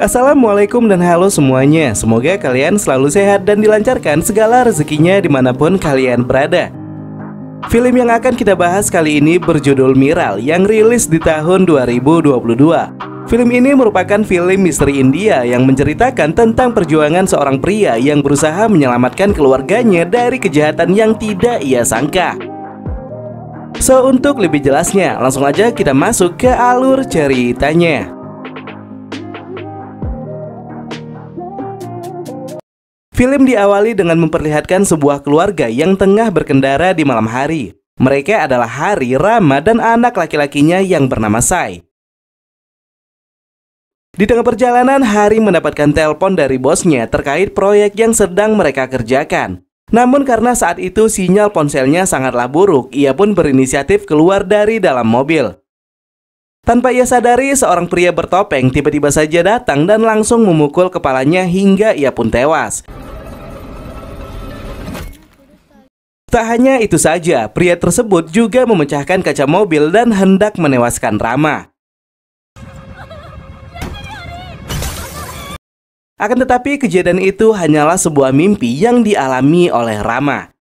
Assalamualaikum dan halo semuanya. Semoga kalian selalu sehat dan dilancarkan segala rezekinya dimanapun kalian berada. Film yang akan kita bahas kali ini berjudul Miral yang rilis di tahun 2022. Film ini merupakan film misteri India yang menceritakan tentang perjuangan seorang pria yang berusaha menyelamatkan keluarganya dari kejahatan yang tidak ia sangka. So, untuk lebih jelasnya, langsung aja kita masuk ke alur ceritanya. Film diawali dengan memperlihatkan sebuah keluarga yang tengah berkendara di malam hari. Mereka adalah Hari, Rama, dan anak laki-lakinya yang bernama Sai. Di tengah perjalanan, Hari mendapatkan telepon dari bosnya terkait proyek yang sedang mereka kerjakan. Namun karena saat itu sinyal ponselnya sangatlah buruk, ia pun berinisiatif keluar dari dalam mobil. Tanpa ia sadari, seorang pria bertopeng tiba-tiba saja datang dan langsung memukul kepalanya hingga ia pun tewas. Tak hanya itu saja, pria tersebut juga memecahkan kaca mobil dan hendak menewaskan Rama. Akan tetapi kejadian itu hanyalah sebuah mimpi yang dialami oleh Rama.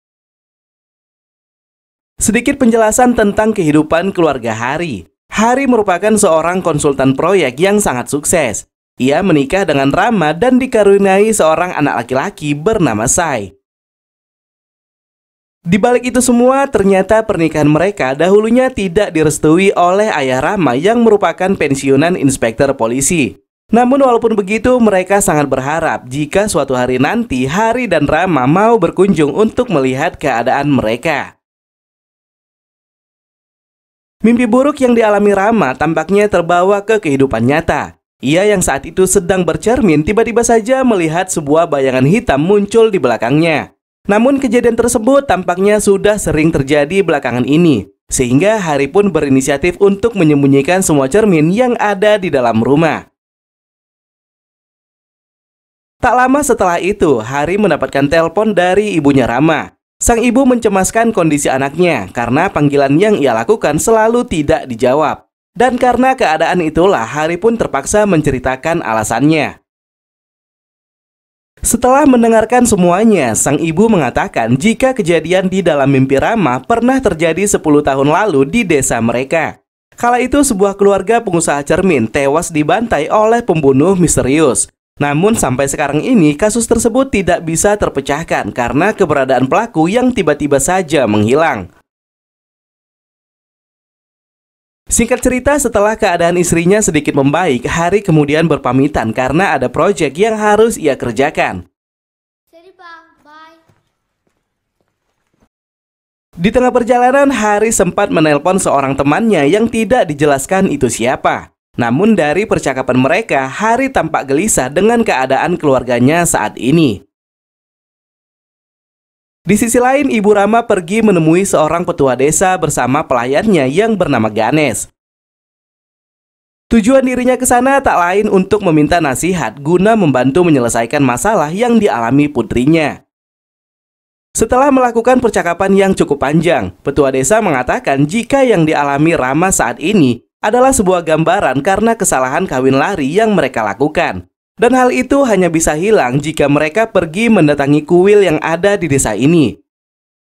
Sedikit penjelasan tentang kehidupan keluarga Hari. Hari merupakan seorang konsultan proyek yang sangat sukses. Ia menikah dengan Rama dan dikaruniai seorang anak laki-laki bernama Sai. Di balik itu semua, ternyata pernikahan mereka dahulunya tidak direstui oleh ayah Rama yang merupakan pensiunan inspektur polisi. Namun walaupun begitu, mereka sangat berharap jika suatu hari nanti Hari dan Rama mau berkunjung untuk melihat keadaan mereka. Mimpi buruk yang dialami Rama tampaknya terbawa ke kehidupan nyata. Ia yang saat itu sedang bercermin tiba-tiba saja melihat sebuah bayangan hitam muncul di belakangnya. Namun kejadian tersebut tampaknya sudah sering terjadi belakangan ini, sehingga Hari pun berinisiatif untuk menyembunyikan semua cermin yang ada di dalam rumah. Tak lama setelah itu, Hari mendapatkan telepon dari ibunya Rama. Sang ibu mencemaskan kondisi anaknya karena panggilan yang ia lakukan selalu tidak dijawab. Dan karena keadaan itulah, Hari pun terpaksa menceritakan alasannya. Setelah mendengarkan semuanya, sang ibu mengatakan jika kejadian di dalam mimpi Rama pernah terjadi 10 tahun lalu di desa mereka. Kala itu sebuah keluarga pengusaha cermin tewas dibantai oleh pembunuh misterius. Namun sampai sekarang ini kasus tersebut tidak bisa terpecahkan karena keberadaan pelaku yang tiba-tiba saja menghilang. Singkat cerita, setelah keadaan istrinya sedikit membaik, Hari kemudian berpamitan karena ada proyek yang harus ia kerjakan. Di tengah perjalanan, Hari sempat menelpon seorang temannya yang tidak dijelaskan itu siapa. Namun dari percakapan mereka, Hari tampak gelisah dengan keadaan keluarganya saat ini. Di sisi lain, Ibu Rama pergi menemui seorang petua desa bersama pelayannya yang bernama Ganesh. Tujuan dirinya ke sana tak lain untuk meminta nasihat guna membantu menyelesaikan masalah yang dialami putrinya. Setelah melakukan percakapan yang cukup panjang, petua desa mengatakan jika yang dialami Rama saat ini adalah sebuah gambaran karena kesalahan kawin lari yang mereka lakukan. Dan hal itu hanya bisa hilang jika mereka pergi mendatangi kuil yang ada di desa ini.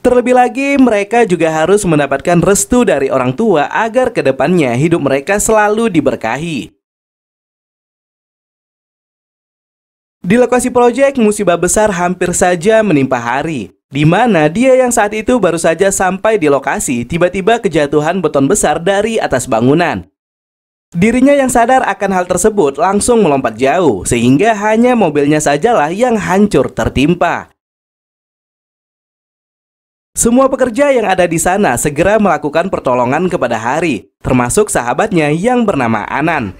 Terlebih lagi, mereka juga harus mendapatkan restu dari orang tua agar kedepannya hidup mereka selalu diberkahi. Di lokasi proyek, musibah besar hampir saja menimpa Hari, di mana dia yang saat itu baru saja sampai di lokasi tiba-tiba kejatuhan beton besar dari atas bangunan. Dirinya yang sadar akan hal tersebut langsung melompat jauh, sehingga hanya mobilnya sajalah yang hancur tertimpa. Semua pekerja yang ada di sana segera melakukan pertolongan kepada Hari, termasuk sahabatnya yang bernama Anan.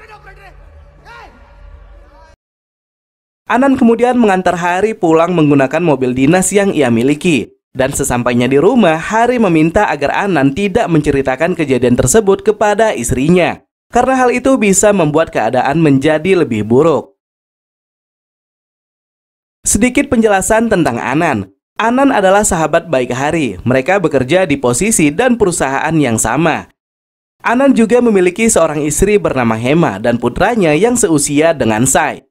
Anan kemudian mengantar Hari pulang menggunakan mobil dinas yang ia miliki. Dan sesampainya di rumah, Hari meminta agar Anan tidak menceritakan kejadian tersebut kepada istrinya, karena hal itu bisa membuat keadaan menjadi lebih buruk. Sedikit penjelasan tentang Anan. Anan adalah sahabat baik Hari. Mereka bekerja di posisi dan perusahaan yang sama. Anan juga memiliki seorang istri bernama Hema dan putranya yang seusia dengan Sai.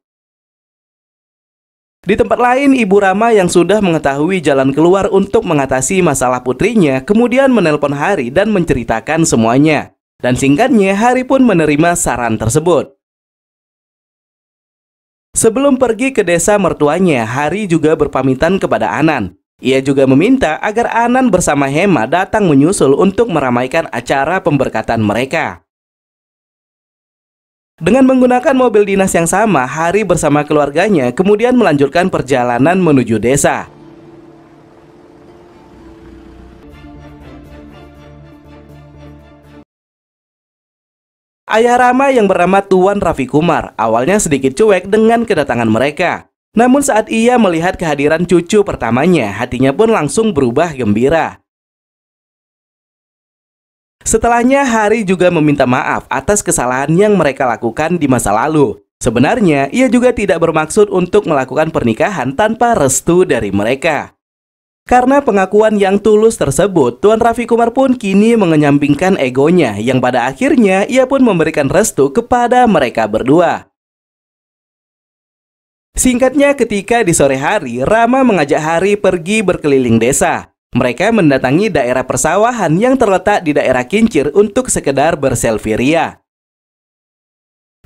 Di tempat lain, Ibu Rama yang sudah mengetahui jalan keluar untuk mengatasi masalah putrinya kemudian menelpon Hari dan menceritakan semuanya. Dan singkatnya, Hari pun menerima saran tersebut. Sebelum pergi ke desa mertuanya, Hari juga berpamitan kepada Anan. Ia juga meminta agar Anan bersama Hema datang menyusul untuk meramaikan acara pemberkatan mereka. Dengan menggunakan mobil dinas yang sama, Hari bersama keluarganya kemudian melanjutkan perjalanan menuju desa. Ayah Rama yang bernama Tuan Raffi Kumar awalnya sedikit cuek dengan kedatangan mereka. Namun saat ia melihat kehadiran cucu pertamanya, hatinya pun langsung berubah gembira. Setelahnya, Hari juga meminta maaf atas kesalahan yang mereka lakukan di masa lalu. Sebenarnya, ia juga tidak bermaksud untuk melakukan pernikahan tanpa restu dari mereka. Karena pengakuan yang tulus tersebut, Tuan Raffi Kumar pun kini mengenyampingkan egonya yang pada akhirnya ia pun memberikan restu kepada mereka berdua. Singkatnya, ketika di sore hari, Rama mengajak Hari pergi berkeliling desa. Mereka mendatangi daerah persawahan yang terletak di daerah Kincir untuk sekedar berselfie ria.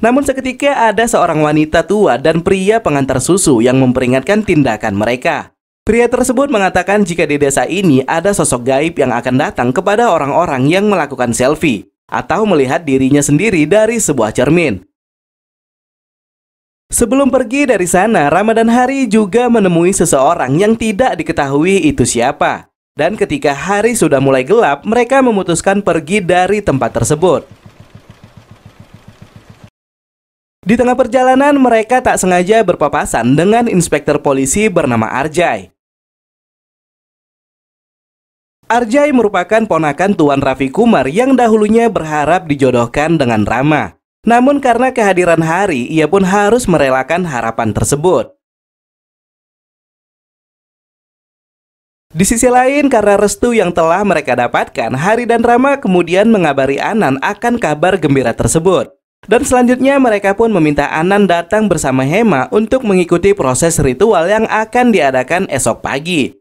Namun seketika ada seorang wanita tua dan pria pengantar susu yang memperingatkan tindakan mereka. Pria tersebut mengatakan jika di desa ini ada sosok gaib yang akan datang kepada orang-orang yang melakukan selfie atau melihat dirinya sendiri dari sebuah cermin. Sebelum pergi dari sana, Rama dan Hari juga menemui seseorang yang tidak diketahui itu siapa. Dan ketika hari sudah mulai gelap, mereka memutuskan pergi dari tempat tersebut. Di tengah perjalanan, mereka tak sengaja berpapasan dengan inspektur polisi bernama Arjay. Arjay merupakan ponakan Tuan Raffi Kumar yang dahulunya berharap dijodohkan dengan Rama. Namun karena kehadiran Hari, ia pun harus merelakan harapan tersebut. Di sisi lain, karena restu yang telah mereka dapatkan, Hari dan Rama kemudian mengabari Anan akan kabar gembira tersebut. Dan selanjutnya mereka pun meminta Anan datang bersama Hema untuk mengikuti proses ritual yang akan diadakan esok pagi.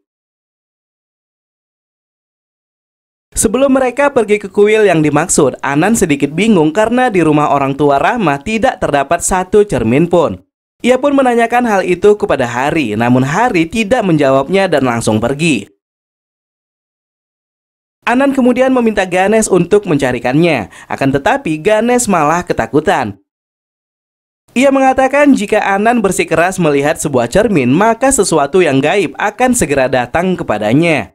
Sebelum mereka pergi ke kuil yang dimaksud, Anan sedikit bingung karena di rumah orang tua Rama tidak terdapat satu cermin pun. Ia pun menanyakan hal itu kepada Hari, namun Hari tidak menjawabnya dan langsung pergi. Anan kemudian meminta Ganesh untuk mencarikannya, akan tetapi Ganesh malah ketakutan. Ia mengatakan jika Anan bersikeras melihat sebuah cermin, maka sesuatu yang gaib akan segera datang kepadanya.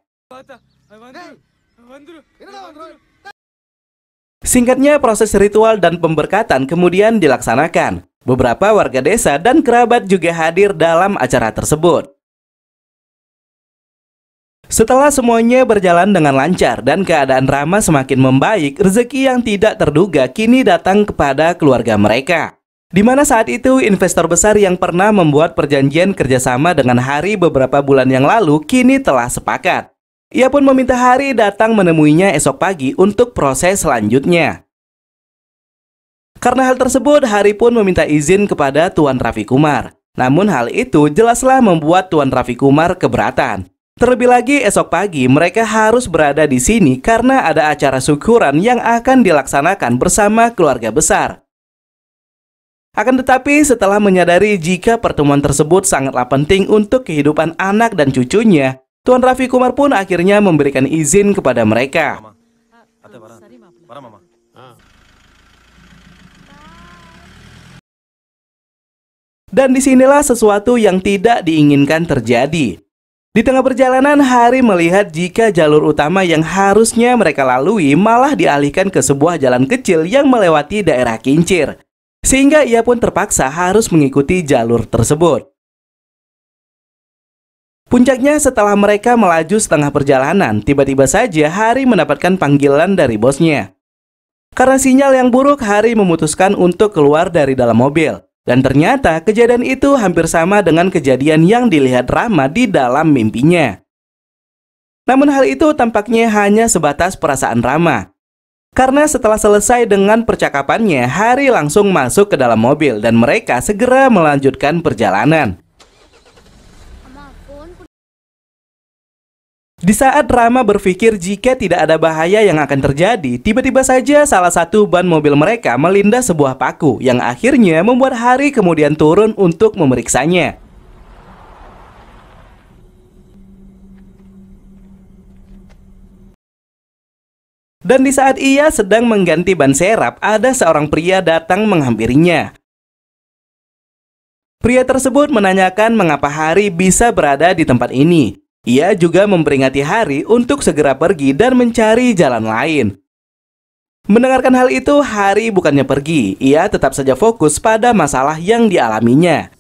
Singkatnya, proses ritual dan pemberkatan kemudian dilaksanakan. Beberapa warga desa dan kerabat juga hadir dalam acara tersebut. Setelah semuanya berjalan dengan lancar dan keadaan Rama semakin membaik, rezeki yang tidak terduga kini datang kepada keluarga mereka. Di mana saat itu investor besar yang pernah membuat perjanjian kerjasama dengan Hari beberapa bulan yang lalu kini telah sepakat. Ia pun meminta Hari datang menemuinya esok pagi untuk proses selanjutnya. Karena hal tersebut, Hari pun meminta izin kepada Tuan Raffi Kumar. Namun hal itu jelaslah membuat Tuan Raffi Kumar keberatan. Terlebih lagi esok pagi mereka harus berada di sini karena ada acara syukuran yang akan dilaksanakan bersama keluarga besar. Akan tetapi setelah menyadari jika pertemuan tersebut sangatlah penting untuk kehidupan anak dan cucunya, Tuan Raffi Kumar pun akhirnya memberikan izin kepada mereka. Dan disinilah sesuatu yang tidak diinginkan terjadi. Di tengah perjalanan, Hari melihat jika jalur utama yang harusnya mereka lalui malah dialihkan ke sebuah jalan kecil yang melewati daerah Kincir. Sehingga ia pun terpaksa harus mengikuti jalur tersebut. Puncaknya setelah mereka melaju setengah perjalanan, tiba-tiba saja Hari mendapatkan panggilan dari bosnya. Karena sinyal yang buruk, Hari memutuskan untuk keluar dari dalam mobil. Dan ternyata kejadian itu hampir sama dengan kejadian yang dilihat Rama di dalam mimpinya. Namun hal itu tampaknya hanya sebatas perasaan Rama. Karena setelah selesai dengan percakapannya, Hari langsung masuk ke dalam mobil dan mereka segera melanjutkan perjalanan. Di saat Rama berpikir jika tidak ada bahaya yang akan terjadi, tiba-tiba saja salah satu ban mobil mereka melindas sebuah paku yang akhirnya membuat Hari kemudian turun untuk memeriksanya. Dan di saat ia sedang mengganti ban serep, ada seorang pria datang menghampirinya. Pria tersebut menanyakan mengapa Hari bisa berada di tempat ini. Ia juga memperingati Hari untuk segera pergi dan mencari jalan lain. Mendengarkan hal itu, Hari bukannya pergi. Ia tetap saja fokus pada masalah yang dialaminya.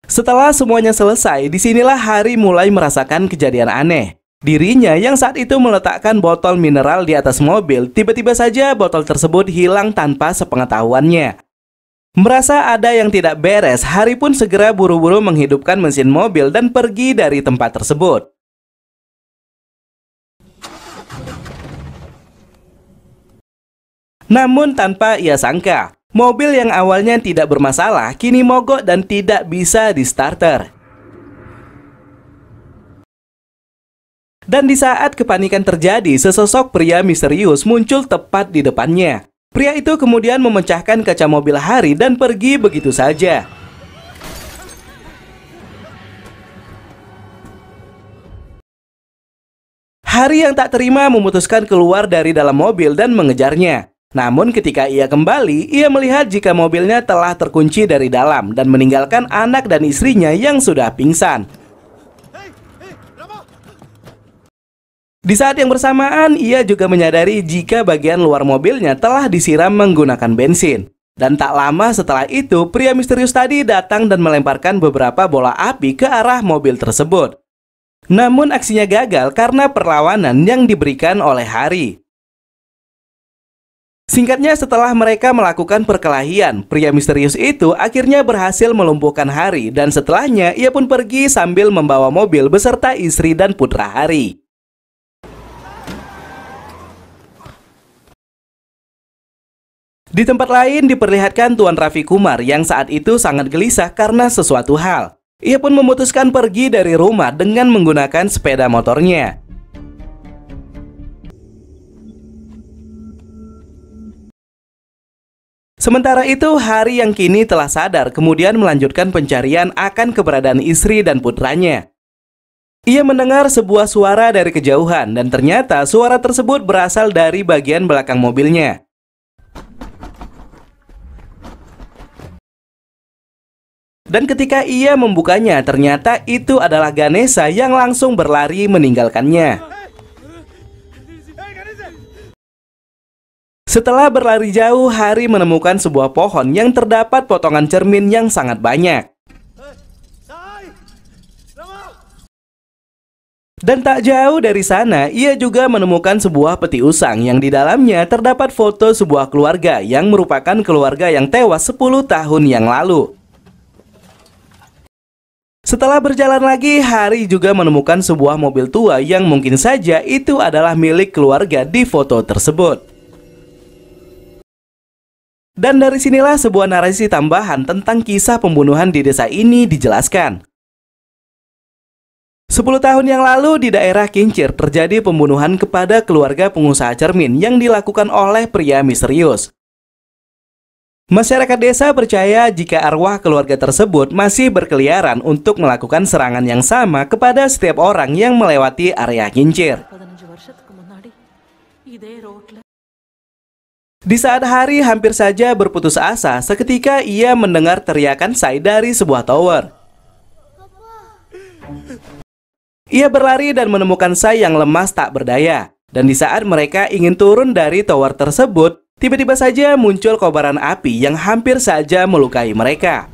Setelah semuanya selesai, disinilah Hari mulai merasakan kejadian aneh. Dirinya yang saat itu meletakkan botol mineral di atas mobil, tiba-tiba saja botol tersebut hilang tanpa sepengetahuannya. Merasa ada yang tidak beres, Hari pun segera buru-buru menghidupkan mesin mobil dan pergi dari tempat tersebut. Namun tanpa ia sangka, mobil yang awalnya tidak bermasalah kini mogok dan tidak bisa di-starter. Dan di saat kepanikan terjadi, sesosok pria misterius muncul tepat di depannya. Pria itu kemudian memecahkan kaca mobil Hari dan pergi begitu saja. Hari yang tak terima memutuskan keluar dari dalam mobil dan mengejarnya. Namun ketika ia kembali, ia melihat jika mobilnya telah terkunci dari dalam dan meninggalkan anak dan istrinya yang sudah pingsan. Di saat yang bersamaan, ia juga menyadari jika bagian luar mobilnya telah disiram menggunakan bensin. Dan tak lama setelah itu, pria misterius tadi datang dan melemparkan beberapa bola api ke arah mobil tersebut. Namun aksinya gagal karena perlawanan yang diberikan oleh Hari. Singkatnya, setelah mereka melakukan perkelahian, pria misterius itu akhirnya berhasil melumpuhkan Hari dan setelahnya ia pun pergi sambil membawa mobil beserta istri dan putra Hari. Di tempat lain diperlihatkan Tuan Raffi Kumar yang saat itu sangat gelisah karena sesuatu hal. Ia pun memutuskan pergi dari rumah dengan menggunakan sepeda motornya. Sementara itu, Hari yang kini telah sadar kemudian melanjutkan pencarian akan keberadaan istri dan putranya. Ia mendengar sebuah suara dari kejauhan dan ternyata suara tersebut berasal dari bagian belakang mobilnya. Dan ketika ia membukanya, ternyata itu adalah Ganesha yang langsung berlari meninggalkannya. Setelah berlari jauh, Hari menemukan sebuah pohon yang terdapat potongan cermin yang sangat banyak. Dan tak jauh dari sana, ia juga menemukan sebuah peti usang yang di dalamnya terdapat foto sebuah keluarga yang merupakan keluarga yang tewas 10 tahun yang lalu. Setelah berjalan lagi, Hari juga menemukan sebuah mobil tua yang mungkin saja itu adalah milik keluarga di foto tersebut. Dan dari sinilah sebuah narasi tambahan tentang kisah pembunuhan di desa ini dijelaskan. 10 tahun yang lalu di daerah Kincir terjadi pembunuhan kepada keluarga pengusaha cermin yang dilakukan oleh pria misterius. Masyarakat desa percaya jika arwah keluarga tersebut masih berkeliaran untuk melakukan serangan yang sama kepada setiap orang yang melewati area Kincir. Di saat Hari hampir saja berputus asa, seketika ia mendengar teriakan Sai dari sebuah tower. Ia berlari dan menemukan Sai yang lemas tak berdaya. Dan di saat mereka ingin turun dari tower tersebut, tiba-tiba saja muncul kobaran api yang hampir saja melukai mereka.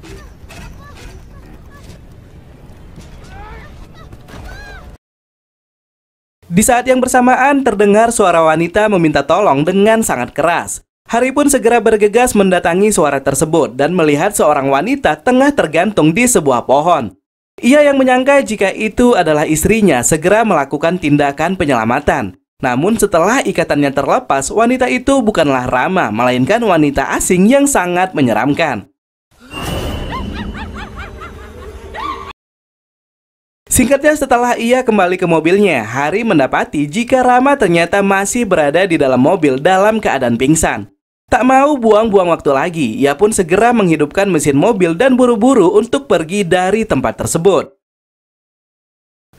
Di saat yang bersamaan terdengar suara wanita meminta tolong dengan sangat keras. Hari pun segera bergegas mendatangi suara tersebut dan melihat seorang wanita tengah tergantung di sebuah pohon. Ia yang menyangka jika itu adalah istrinya segera melakukan tindakan penyelamatan. Namun setelah ikatannya terlepas, wanita itu bukanlah Rama, melainkan wanita asing yang sangat menyeramkan. Singkatnya, setelah ia kembali ke mobilnya, Hari mendapati jika Rama ternyata masih berada di dalam mobil dalam keadaan pingsan. Tak mau buang-buang waktu lagi, ia pun segera menghidupkan mesin mobil dan buru-buru untuk pergi dari tempat tersebut.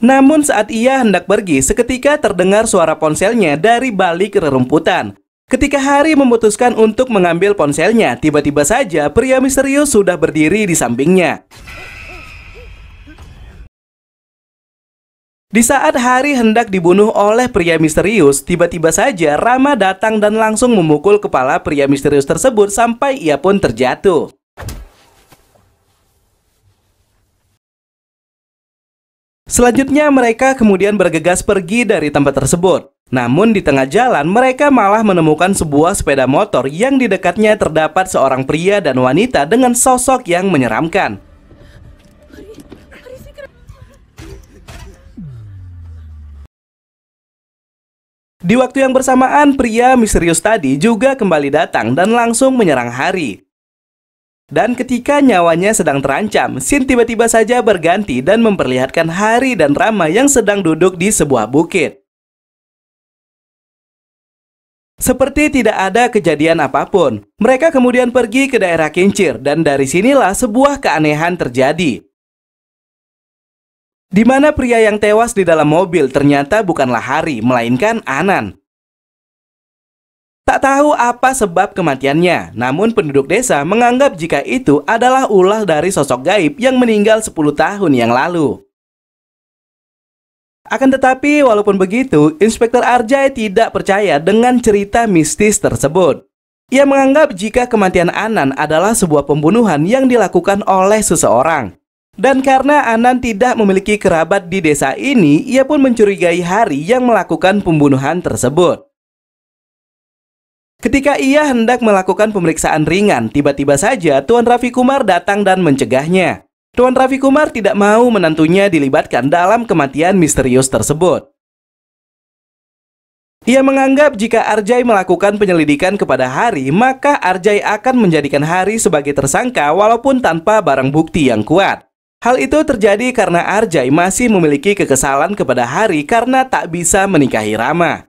Namun saat ia hendak pergi, seketika terdengar suara ponselnya dari balik rerumputan. Ketika Hari memutuskan untuk mengambil ponselnya, tiba-tiba saja pria misterius sudah berdiri di sampingnya. Di saat Hari hendak dibunuh oleh pria misterius, tiba-tiba saja Rama datang dan langsung memukul kepala pria misterius tersebut sampai ia pun terjatuh. Selanjutnya mereka kemudian bergegas pergi dari tempat tersebut. Namun di tengah jalan mereka malah menemukan sebuah sepeda motor yang di dekatnya terdapat seorang pria dan wanita dengan sosok yang menyeramkan. Di waktu yang bersamaan, pria misterius tadi juga kembali datang dan langsung menyerang Hari. Dan ketika nyawanya sedang terancam, scene tiba-tiba saja berganti dan memperlihatkan Hari dan Rama yang sedang duduk di sebuah bukit. Seperti tidak ada kejadian apapun, mereka kemudian pergi ke daerah kincir dan dari sinilah sebuah keanehan terjadi. Di mana pria yang tewas di dalam mobil ternyata bukanlah Hari, melainkan Anan. Tak tahu apa sebab kematiannya, namun penduduk desa menganggap jika itu adalah ulah dari sosok gaib yang meninggal 10 tahun yang lalu. Akan tetapi, walaupun begitu, Inspektur Arjay tidak percaya dengan cerita mistis tersebut. Ia menganggap jika kematian Anan adalah sebuah pembunuhan yang dilakukan oleh seseorang. Dan karena Anan tidak memiliki kerabat di desa ini, ia pun mencurigai Hari yang melakukan pembunuhan tersebut. Ketika ia hendak melakukan pemeriksaan ringan, tiba-tiba saja Tuan Raffi Kumar datang dan mencegahnya. Tuan Raffi Kumar tidak mau menantunya dilibatkan dalam kematian misterius tersebut. Ia menganggap jika Arjay melakukan penyelidikan kepada Hari, maka Arjay akan menjadikan Hari sebagai tersangka walaupun tanpa barang bukti yang kuat. Hal itu terjadi karena Arjay masih memiliki kekesalan kepada Hari karena tak bisa menikahi Rama.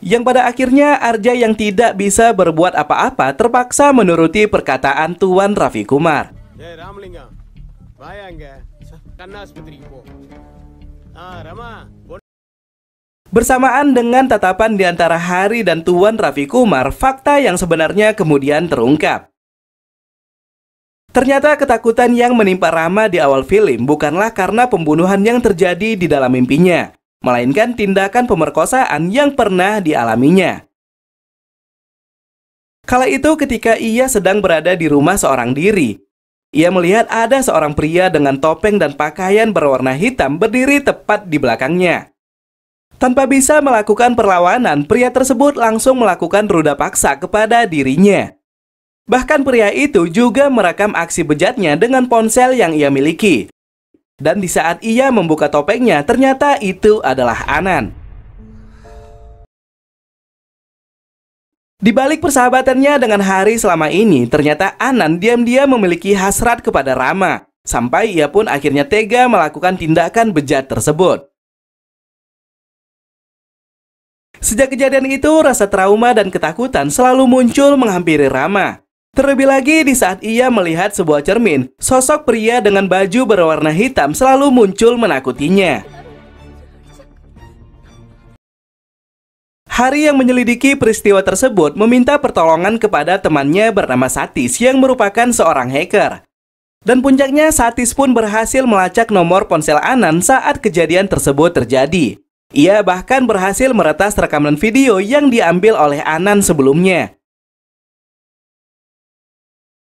Yang pada akhirnya Arjay yang tidak bisa berbuat apa-apa terpaksa menuruti perkataan Tuan Raffi Kumar. Bersamaan dengan tatapan di antara Hari dan Tuan Raffi Kumar, fakta yang sebenarnya kemudian terungkap. Ternyata ketakutan yang menimpa Rama di awal film bukanlah karena pembunuhan yang terjadi di dalam mimpinya, melainkan tindakan pemerkosaan yang pernah dialaminya. Kala itu ketika ia sedang berada di rumah seorang diri, ia melihat ada seorang pria dengan topeng dan pakaian berwarna hitam berdiri tepat di belakangnya. Tanpa bisa melakukan perlawanan, pria tersebut langsung melakukan ruda paksa kepada dirinya. Bahkan pria itu juga merekam aksi bejatnya dengan ponsel yang ia miliki. Dan di saat ia membuka topengnya, ternyata itu adalah Anan. Di balik persahabatannya dengan Hari selama ini, ternyata Anan diam-diam memiliki hasrat kepada Rama, sampai ia pun akhirnya tega melakukan tindakan bejat tersebut. Sejak kejadian itu, rasa trauma dan ketakutan selalu muncul menghampiri Rama. Terlebih lagi di saat ia melihat sebuah cermin, sosok pria dengan baju berwarna hitam selalu muncul menakutinya. Hari yang menyelidiki peristiwa tersebut meminta pertolongan kepada temannya bernama Satis yang merupakan seorang hacker. Dan puncaknya Satis pun berhasil melacak nomor ponsel Anan saat kejadian tersebut terjadi. Ia bahkan berhasil meretas rekaman video yang diambil oleh Anan sebelumnya.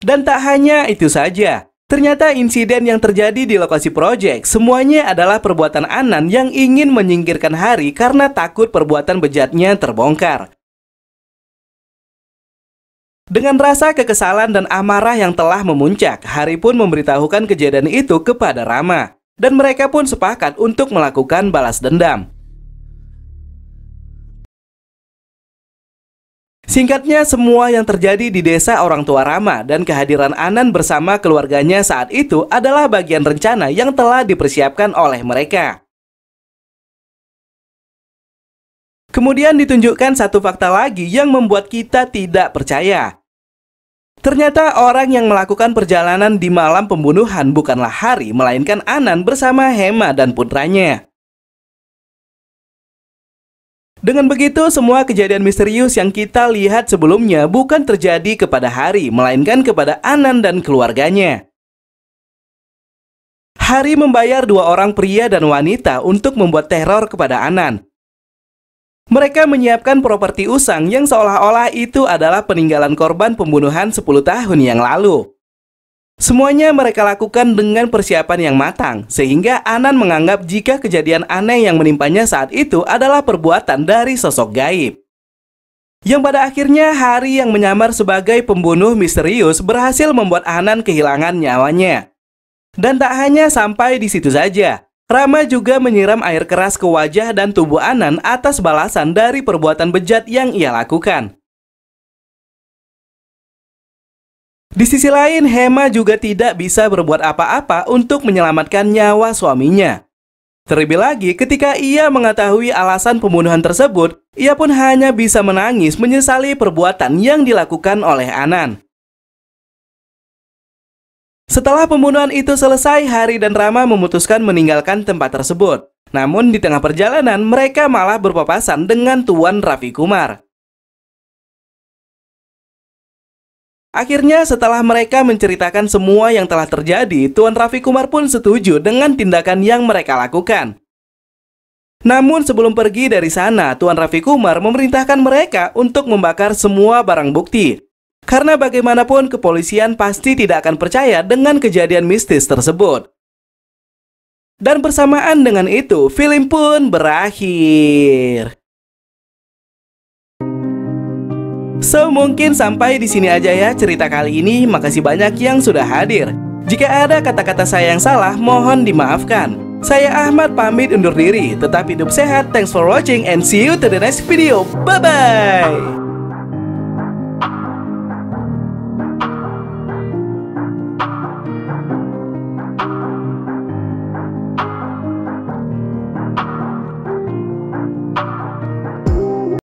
Dan tak hanya itu saja, ternyata insiden yang terjadi di lokasi proyek semuanya adalah perbuatan Anan yang ingin menyingkirkan Hari karena takut perbuatan bejatnya terbongkar. Dengan rasa kekesalan dan amarah yang telah memuncak, Hari pun memberitahukan kejadian itu kepada Rama. Dan mereka pun sepakat untuk melakukan balas dendam. Singkatnya, semua yang terjadi di desa orang tua Rama dan kehadiran Anan bersama keluarganya saat itu adalah bagian rencana yang telah dipersiapkan oleh mereka. Kemudian ditunjukkan satu fakta lagi yang membuat kita tidak percaya. Ternyata orang yang melakukan perjalanan di malam pembunuhan bukanlah Hari, melainkan Anan bersama Hema dan putranya. Dengan begitu, semua kejadian misterius yang kita lihat sebelumnya bukan terjadi kepada Hari, melainkan kepada Anan dan keluarganya. Hari membayar dua orang pria dan wanita untuk membuat teror kepada Anan. Mereka menyiapkan properti usang yang seolah-olah itu adalah peninggalan korban pembunuhan 10 tahun yang lalu. Semuanya mereka lakukan dengan persiapan yang matang, sehingga Anan menganggap jika kejadian aneh yang menimpanya saat itu adalah perbuatan dari sosok gaib. Yang pada akhirnya Hari yang menyamar sebagai pembunuh misterius berhasil membuat Anan kehilangan nyawanya. Dan tak hanya sampai di situ saja, Rama juga menyiram air keras ke wajah dan tubuh Anan atas balasan dari perbuatan bejat yang ia lakukan. Di sisi lain, Hema juga tidak bisa berbuat apa-apa untuk menyelamatkan nyawa suaminya. Terlebih lagi, ketika ia mengetahui alasan pembunuhan tersebut, ia pun hanya bisa menangis menyesali perbuatan yang dilakukan oleh Anan. Setelah pembunuhan itu selesai, Hari dan Rama memutuskan meninggalkan tempat tersebut. Namun di tengah perjalanan, mereka malah berpapasan dengan Tuan Raffi Kumar. Akhirnya setelah mereka menceritakan semua yang telah terjadi, Tuan Raffi Kumar pun setuju dengan tindakan yang mereka lakukan. Namun sebelum pergi dari sana, Tuan Raffi Kumar memerintahkan mereka untuk membakar semua barang bukti. Karena bagaimanapun kepolisian pasti tidak akan percaya dengan kejadian mistis tersebut. Dan bersamaan dengan itu, film pun berakhir. So, mungkin sampai di sini aja ya cerita kali ini. Makasih banyak yang sudah hadir. Jika ada kata-kata saya yang salah, mohon dimaafkan. Saya Ahmad pamit undur diri. Tetap hidup sehat. Thanks for watching and see you to the next video. Bye-bye.